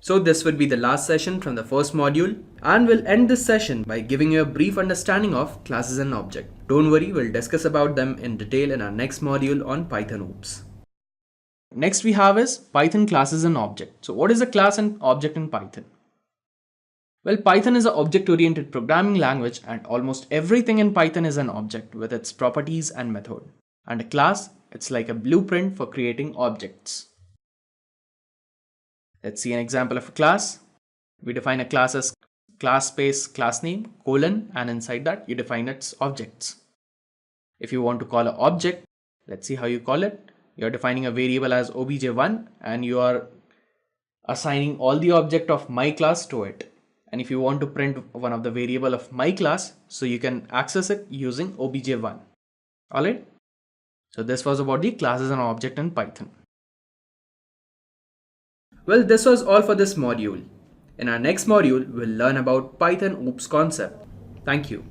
So this would be the last session from the first module, and we'll end this session by giving you a brief understanding of classes and objects. Don't worry, we'll discuss about them in detail in our next module on Python OOPS. Next we have is Python classes and object. So what is a class and object in Python? Well, Python is an object-oriented programming language, and almost everything in Python is an object with its properties and method. And a class, it's like a blueprint for creating objects. Let's see an example of a class. We define a class as class space class name colon, and inside that you define its objects. If you want to call an object, let's see how you call it. You're defining a variable as obj1 and you are assigning all the object of my class to it. And if you want to print one of the variable of my class, so you can access it using obj1. Alright. So this was about the classes and object in Python. Well, this was all for this module. In our next module, we'll learn about Python OOPS concept. Thank you.